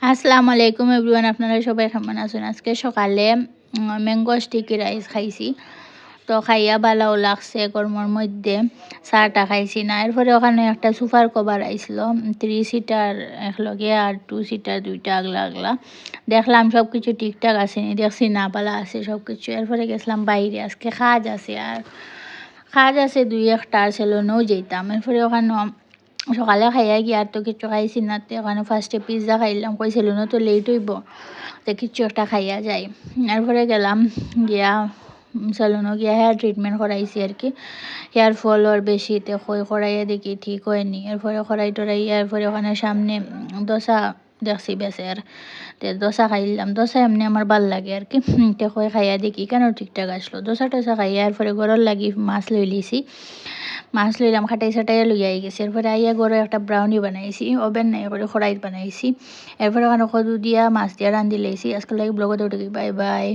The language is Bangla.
আসসালামু আলাইকুম এভরিওয়ান, আপনারা সবাই কেমন আছেন? আজকে সকালে ম্যাঙ্গো স্টিকি রাইস খাইছি। তো খাইয়া ভালোও লাগছে গরমের মধ্যে। চাটা খাইছি না, এরপরে ওখানে একটা সোফার কভার আইছিল 3 সিটার একলগে আর 2 সিটার দুইটা আগলা আগলা। দেখলাম সব কিছু ঠিকঠাক আছে নি, দেখছি না ভালো আছে সব কিছু। এরপরে গেছিলাম বাইরে, আজকে কাজ আছে, আর কাজ আছে 2-1টা, আর সেলুনেও যেতাম। এরপরে ওখানে সকালে খাইয়া গিয়া আর তো কিছু খাইছি না, তো ওখানে ফার্স্টে পিৎজা খাইলাম, কই সেলুনও তো লেট হইব, তো কিছু একটা খাইয়া যাই। এরপরে গেলাম গিয়া সেলুনও গিয়া হেয়ার ট্রিটমেন্ট করাইছি আর কি। হেয়ার ফল ওর বেশি, তো করাইয়া দেখি ঠিক হয়নি। এরপরে করাই টরাইয়া এরপরে ওখানে সামনে দোসা দেখছি বেচের, তো দোসা খাইলাম। দোসা এমনি আমার ভাল লাগে আর কি। তো খাইয়া দেখি কেন ঠিকঠাক আসলো। দোসা টোসা খাইয়া এরপরে গরর লাগি মাছ লই লিছি। মাছ লইলাম, খাটাই সাটাইয়া লইয়া আই গেছি। এরপরে আইয়া গরে একটা ব্রাউনি বানাইছি, ওভেন নাই করে খড়াইত বানাইছি। এরপরে ওখানে কদু দিয়া মাছ দিয়া রান্ধি লাইছি। আজকাল লাগে ব্লগতে উঠে, বাই বাই।